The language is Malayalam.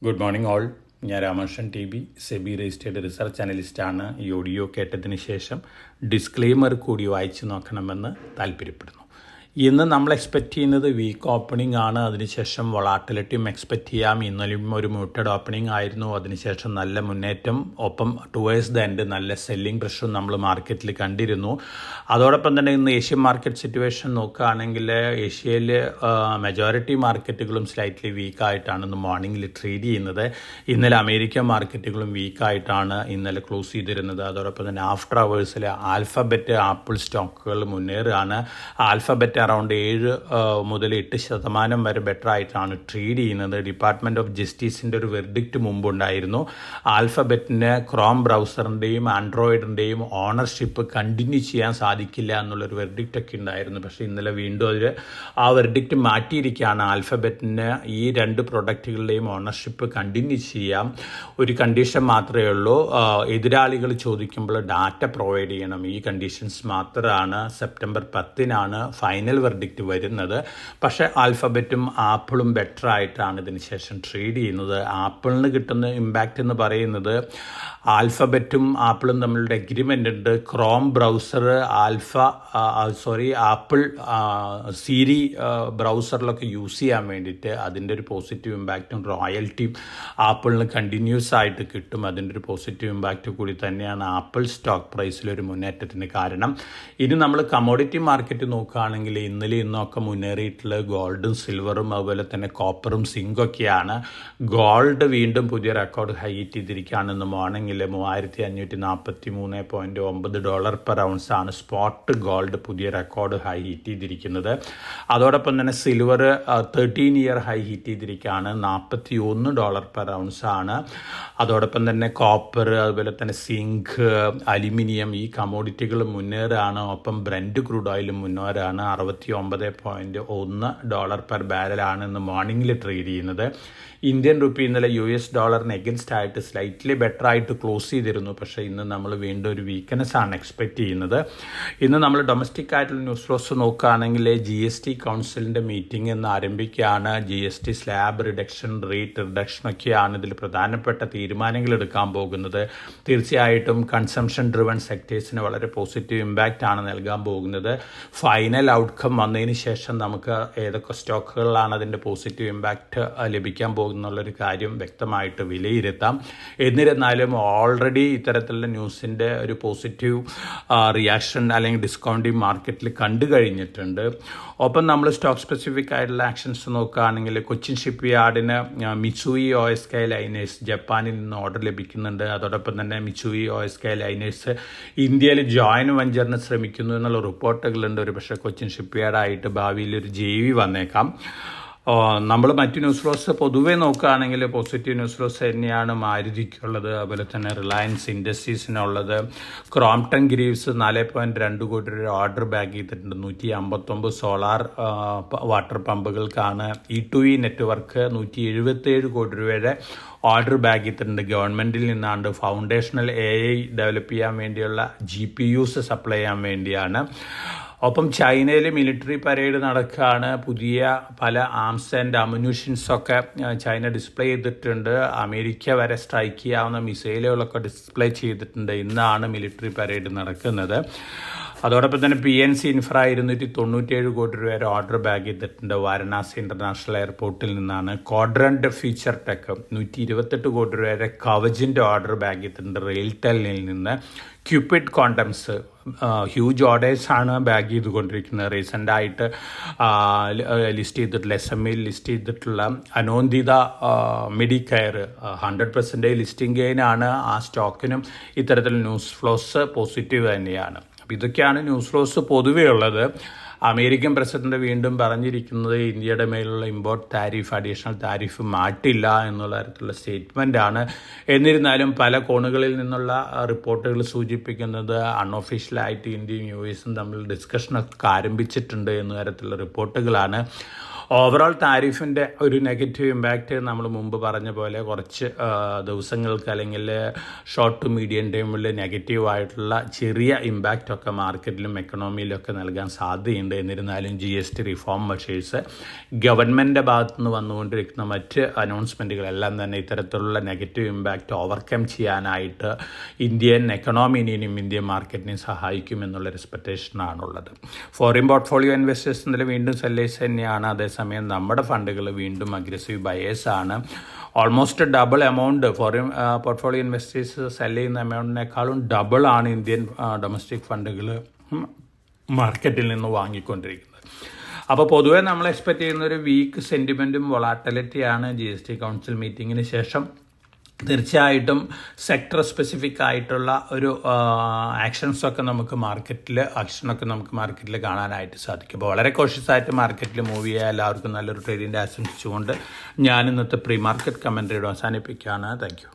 Good morning all. ഞാൻ Ramakrishnan T B, SEBI registered research അനലിസ്റ്റാണ്. ഈ ഓഡിയോ കേട്ടതിന് ശേഷം ഡിസ്ക്ലെയിമർ കൂടി വായിച്ചു നോക്കണമെന്ന് താല്പര്യപ്പെടുന്നു. ഇന്ന് നമ്മൾ എക്സ്പെക്റ്റ് ചെയ്യുന്നത് വീക്ക് ഓപ്പണിംഗ് ആണ്. അതിനുശേഷം വൊളാട്ടിലിറ്റിയും എക്സ്പെക്റ്റ് ചെയ്യാം. ഇന്നലെയും ഒരു മ്യൂട്ടഡ് ഓപ്പണിംഗ് ആയിരുന്നു. അതിനുശേഷം നല്ല മുന്നേറ്റം, ഒപ്പം ടുവേഴ്സ് ദ എൻഡ് നല്ല സെല്ലിംഗ് പ്രഷറും നമ്മൾ മാർക്കറ്റിൽ കണ്ടിരുന്നു. അതോടൊപ്പം തന്നെ ഇന്ന് ഏഷ്യൻ മാർക്കറ്റ് സിറ്റുവേഷൻ നോക്കുകയാണെങ്കിൽ ഏഷ്യയിൽ മെജോറിറ്റി മാർക്കറ്റുകളും സ്ലൈറ്റ്ലി വീക്കായിട്ടാണ് ഇന്ന് മോർണിംഗിൽ ട്രേഡ് ചെയ്യുന്നത്. ഇന്നലെ അമേരിക്കൻ മാർക്കറ്റുകളും വീക്കായിട്ടാണ് ഇന്നലെ ക്ലോസ് ചെയ്തിരുന്നത്. അതോടൊപ്പം തന്നെ ആഫ്റ്റർ അവേഴ്സിൽ ആൽഫബറ്റ്, ആപ്പിൾ സ്റ്റോക്കുകൾ മുന്നേറുകയാണ്. ആൽഫബറ്റ് അറൗണ്ട് 7 മുതൽ 8% വരെ ബെറ്റർ ആയിട്ടാണ് ട്രേഡ് ചെയ്യുന്നത്. ഡിപ്പാർട്ട്മെൻറ്റ് ഓഫ് ജസ്റ്റിസിൻ്റെ ഒരു വെർഡിക്റ്റ് മുമ്പുണ്ടായിരുന്നു. ആൽഫബറ്റിന് ക്രോം ബ്രൗസറിൻ്റെയും ആൻഡ്രോയിഡിൻ്റെയും ഓണർഷിപ്പ് കണ്ടിന്യൂ ചെയ്യാൻ സാധിക്കില്ല എന്നുള്ളൊരു വെർഡിക്റ്റ് ഒക്കെ ഉണ്ടായിരുന്നു. പക്ഷേ ഇന്നലെ വീണ്ടും അവർ ആ വെർഡിക്റ്റ് മാറ്റിയിരിക്കുകയാണ്. ആൽഫബറ്റിന് ഈ 2 പ്രൊഡക്റ്റുകളുടെയും ഓണർഷിപ്പ് കണ്ടിന്യൂ ചെയ്യാം. ഒരു കണ്ടീഷൻ മാത്രമേ ഉള്ളൂ, എതിരാളികൾ ചോദിക്കുമ്പോൾ ഡാറ്റ പ്രൊവൈഡ് ചെയ്യണം. ഈ കണ്ടീഷൻസ് മാത്രമാണ്. സെപ്റ്റംബർ 10 ഫൈനൽ വെർഡിക്റ്റ് വരുന്നത്. പക്ഷേ ആൽഫബറ്റും ആപ്പിളും ബെറ്റർ ആയിട്ടാണ് ഇതിന് ശേഷം ട്രേഡ് ചെയ്യുന്നത്. ആപ്പിളിന് കിട്ടുന്ന ഇമ്പാക്റ്റ് എന്ന് പറയുന്നത് ആൽഫബറ്റും ആപ്പിളും തമ്മിലുള്ള എഗ്രിമെൻ്റ് ഉണ്ട്. ക്രോം ബ്രൗസർ ആപ്പിൾ സിരി ബ്രൗസറിലൊക്കെ യൂസ് ചെയ്യാൻ വേണ്ടിയിട്ട് അതിൻ്റെ ഒരു പോസിറ്റീവ് ഇമ്പാക്റ്റും റോയൽറ്റിയും ആപ്പിളിന് കണ്ടിന്യൂസ് ആയിട്ട് കിട്ടും. അതിൻ്റെ ഒരു പോസിറ്റീവ് ഇമ്പാക്റ്റ് കൂടി തന്നെയാണ് ആപ്പിൾ സ്റ്റോക്ക് പ്രൈസിലൊരു മുന്നേറ്റത്തിന് കാരണം. ഇനി നമ്മൾ കമോഡിറ്റി മാർക്കറ്റ് നോക്കുകയാണെങ്കിൽ ഇന്നലെ ഇന്നൊക്കെ മുന്നേറിയിട്ടുള്ള ഗോൾഡും സിൽവറും അതുപോലെ തന്നെ കോപ്പറും സിങ്കൊക്കെയാണ്. ഗോൾഡ് വീണ്ടും പുതിയ റെക്കോർഡ് ഹൈ ഹിറ്റ് ചെയ്തിരിക്കുകയാണ്. ഇന്ന് മോർണിംഗിൽ $3543.9 പെർ ഔൺസ് ആണ് സ്പോട്ട് ഗോൾഡ് പുതിയ റെക്കോർഡ് ഹൈ ഹിറ്റ് ചെയ്തിരിക്കുന്നത്. അതോടൊപ്പം തന്നെ സിൽവർ 13 ഇയർ ഹൈ ഹിറ്റ് ചെയ്തിരിക്കുകയാണ്, $41 പെർ ഔൺസ് ആണ്. അതോടൊപ്പം തന്നെ കോപ്പർ അതുപോലെ തന്നെ സിങ്ക്, അലുമിനിയം ഈ കമോഡിറ്റികൾ മുന്നേറാണ്. ഒപ്പം ബ്രെൻഡ് ക്രൂഡ് ഓയിലും മുന്നേറാണ്. $69.1 പെർ ബാരലാണ് ഇന്ന് മോർണിംഗിൽ ട്രേഡ് ചെയ്യുന്നത്. ഇന്ത്യൻ റുപ്പി ഇന്നലെ US ഡോളറിന് എഗൻസ്റ്റ് ആയിട്ട് സ്ലൈറ്റ്ലി ബെറ്റർ ആയിട്ട് ക്ലോസ് ചെയ്തിരുന്നു. പക്ഷേ ഇന്ന് നമ്മൾ വീണ്ടും ഒരു വീക്ക്നെസ് ആണ് എക്സ്പെക്റ്റ് ചെയ്യുന്നത്. ഇന്ന് നമ്മൾ ഡൊമസ്റ്റിക് ആയിട്ടുള്ള ന്യൂസ് ഫ്ലോസ് നോക്കുകയാണെങ്കിൽ GST കൗൺസിലിൻ്റെ മീറ്റിംഗ് ഇന്ന് ആരംഭിക്കുകയാണ്. GST സ്ലാബ് റിഡക്ഷൻ, റേറ്റ് റിഡക്ഷനൊക്കെയാണ് ഇതിൽ പ്രധാനപ്പെട്ട തീരുമാനങ്ങൾ എടുക്കാൻ പോകുന്നത്. തീർച്ചയായിട്ടും കൺസംഷൻ ഡ്രിവൺ സെക്ടേഴ്സിന് വളരെ പോസിറ്റീവ് ഇമ്പാക്റ്റ് ആണ് നൽകാൻ പോകുന്നത്. ഫൈനൽ ഔട്ട്കം വന്നതിന് ശേഷം നമുക്ക് ഏതൊക്കെ സ്റ്റോക്കുകളിലാണ് അതിൻ്റെ പോസിറ്റീവ് ഇമ്പാക്റ്റ് ലഭിക്കാൻ പോകുന്നുള്ളൊരു കാര്യം വ്യക്തമായിട്ട് വിലയിരുത്താം. എന്നിരുന്നാലും ഓൾറെഡി ഇത്തരത്തിലുള്ള ന്യൂസിൻ്റെ ഒരു പോസിറ്റീവ് റിയാക്ഷൻ അല്ലെങ്കിൽ ഡിസ്കൗണ്ടിങ് മാർക്കറ്റിൽ കണ്ടു കഴിഞ്ഞിട്ടുണ്ട്. ഒപ്പം നമ്മൾ സ്റ്റോക്ക് സ്പെസിഫിക് ആയിട്ടുള്ള ആക്ഷൻസ് നോക്കുകയാണെങ്കിൽ കൊച്ചിൻ ഷിപ്പ് യാർഡിന് മിത്സുയി OSK ലൈനേഴ്സ് ജപ്പാനിൽ നിന്ന് ഓർഡർ ലഭിക്കുന്നുണ്ട്. അതോടൊപ്പം തന്നെ മിത്സുയി OSK ലൈനേഴ്സ് ഇന്ത്യയിൽ ജോയിന്റ് വെഞ്ചറിന് ശ്രമിക്കുന്നു എന്നുള്ള റിപ്പോർട്ടുകളുണ്ട്. ഒരു പക്ഷേ കൊച്ചിൻ ഷിപ്പ് യാർഡായിട്ട് ഭാവിയിൽ ഒരു JV വന്നേക്കാം. നമ്മൾ മറ്റ് ന്യൂസ് ഫ്ലോസ് പൊതുവേ നോക്കുകയാണെങ്കിൽ പോസിറ്റീവ് ന്യൂസ് ഫ്ലോസ് തന്നെയാണ് മാരുതിക്കുള്ളത്. അതുപോലെ തന്നെ റിലയൻസ് ഇൻഡസ്ട്രീസിനുള്ളത്. ക്രോംപ്ടൺ ഗ്രീവ്സ് 4.2 കോടി രൂപ ഓർഡർ ബാഗ് ചെയ്തിട്ടുണ്ട്. 159 സോളാർ വാട്ടർ പമ്പുകൾക്കാണ്. E2E നെറ്റ്വർക്ക് 177 കോടി രൂപയുടെ ഓർഡർ ബാഗ് ചെയ്തിട്ടുണ്ട്. ഗവൺമെൻറ്റിൽ നിന്നാണ്ട് ഫൗണ്ടേഷണൽ AI ഡെവലപ്പ് ചെയ്യാൻ വേണ്ടിയുള്ള GPUs സപ്ലൈ ചെയ്യാൻ വേണ്ടിയാണ്. ഒപ്പം ചൈനയിൽ മിലിറ്ററി പരേഡ് നടക്കുകയാണ്. പുതിയ പല ആംസ് ആൻഡ് അമ്യൂണിഷൻസൊക്കെ ചൈന ഡിസ്പ്ലേ ചെയ്തിട്ടുണ്ട്. അമേരിക്ക വരെ സ്ട്രൈക്ക് ചെയ്യാവുന്ന മിസൈലുകളൊക്കെ ഡിസ്പ്ലേ ചെയ്തിട്ടുണ്ട്. ഇന്നാണ് മിലിറ്ററി പരേഡ് നടക്കുന്നത്. അതോടൊപ്പം തന്നെ PNC ഇൻഫ്ര 297 കോടി രൂപ ഓർഡർ ബാഗ് ചെയ്തിട്ടുണ്ട്. വാരണാസി ഇൻ്റർനാഷണൽ എയർപോർട്ടിൽ നിന്നാണ്. ക്വാഡ്രൻ്റ് ഫ്യൂച്ചർ ടെക് 128 കോടി രൂപ കവചിൻ്റെ ഓർഡർ ബാഗ് ചെയ്തിട്ടുണ്ട് റെയിൽടെലിൽ നിന്ന്. ക്യൂപിഡ് ക്വാണ്ടംസ് ഹ്യൂജ് ഓർഡേഴ്സാണ് ബാഗ് ചെയ്തുകൊണ്ടിരിക്കുന്നത്. റീസെൻ്റായിട്ട് ലിസ്റ്റ് ചെയ്തിട്ടുള്ള SMEയിൽ ലിസ്റ്റ് ചെയ്തിട്ടുള്ള അനോന്തിത മെഡിക്കെയർ 100% ലിസ്റ്റിംഗ് ഗെയിനാണ്. ആ സ്റ്റോക്കിനും ഇത്തരത്തിൽ ന്യൂസ് ഫ്ലോസ് പോസിറ്റീവ് തന്നെയാണ്. അപ്പോൾ ഇതൊക്കെയാണ് ന്യൂസ് ഫ്ലോസ് പൊതുവേ ഉള്ളത്. അമേരിക്കൻ പ്രസിഡന്റ് വീണ്ടും പറഞ്ഞിരിക്കുന്നത് ഇന്ത്യയുടെ മേലുള്ള ഇമ്പോർട്ട് താരിഫ്, അഡീഷണൽ താരിഫ് മാറ്റില്ല എന്നുള്ള തരത്തിലുള്ള സ്റ്റേറ്റ്മെൻറ്റാണ്. എന്നിരുന്നാലും പല കോണുകളിൽ നിന്നുള്ള റിപ്പോർട്ടുകൾ സൂചിപ്പിക്കുന്നത് അൺഒഫീഷ്യലായിട്ട് ഇന്ത്യയും US തമ്മിൽ ഡിസ്കഷനൊക്കെ ആരംഭിച്ചിട്ടുണ്ട് എന്ന തരത്തിലുള്ള റിപ്പോർട്ടുകളാണ്. ഓവറോൾ താരിഫിൻ്റെ ഒരു നെഗറ്റീവ് ഇമ്പാക്റ്റ് നമ്മൾ മുമ്പ് പറഞ്ഞ പോലെ കുറച്ച് ദിവസങ്ങൾക്ക് അല്ലെങ്കിൽ ഷോർട്ട് ടു മീഡിയം ടൈമിൽ നെഗറ്റീവായിട്ടുള്ള ചെറിയ ഇമ്പാക്റ്റൊക്കെ മാർക്കറ്റിലും എക്കണോമിയിലൊക്കെ നൽകാൻ സാധ്യതയുണ്ട്. എന്നിരുന്നാലും GST റിഫോം മെഷേഴ്സ് ഗവൺമെൻറ്റിൻ്റെ ഭാഗത്തു നിന്ന് വന്നുകൊണ്ടിരിക്കുന്ന മറ്റ് അനൗൺസ്മെൻറ്റുകളെല്ലാം തന്നെ ഇത്തരത്തിലുള്ള നെഗറ്റീവ് ഇമ്പാക്റ്റ് ഓവർകം ചെയ്യാനായിട്ട് ഇന്ത്യൻ എക്കണോമിനെയും ഇന്ത്യൻ മാർക്കറ്റിനെയും സഹായിക്കുമെന്നുള്ള എക്സ്പെക്റ്റേഷനാണുള്ളത്. ഫോറിൻ പോർട്ട്ഫോളിയോ ഇൻവെസ്റ്റേഴ്സ് ഇന്നലെ വീണ്ടും സെല്ലേഴ്സ് തന്നെയാണ്. അതേസമയം നമ്മുടെ ഫണ്ടുകൾ വീണ്ടും അഗ്രസീവ് ബയേഴ്സ് ആണ്. Almost double amount foreign portfolio investors sell ചെയ്യുന്ന എമൗണ്ടിനേക്കാളും ഡബിളാണ് ഇന്ത്യൻ ഡൊമസ്റ്റിക് ഫണ്ടുകൾ മാർക്കറ്റിൽ നിന്ന് വാങ്ങിക്കൊണ്ടിരിക്കുന്നത്. അപ്പോൾ പൊതുവേ നമ്മൾ എക്സ്പെക്റ്റ് ചെയ്യുന്ന ഒരു വീക്ക് സെൻറ്റിമെൻറ്റും വൊളാറ്റിലിറ്റിയാണ് GST കൗൺസിൽ മീറ്റിങ്ങിന് ശേഷം. തീർച്ചയായിട്ടും സെക്ടർ സ്പെസിഫിക് ആയിട്ടുള്ള ഒരു ആക്ഷനൊക്കെ നമുക്ക് മാർക്കറ്റിൽ കാണാനായിട്ട് സാധിക്കും. അപ്പോൾ വളരെ കോഷ്യസ് ആയിട്ട് മാർക്കറ്റിൽ മൂവ് ചെയ്യുക. എല്ലാവർക്കും നല്ലൊരു ട്രേഡിൻ്റെ ആശംസിച്ചുകൊണ്ട് ഞാൻ ഇന്നത്തെ പ്രീ മാർക്കറ്റ് കമൻട്രിയുടെ അവസാനിപ്പിക്കുകയാണ്. Thank you.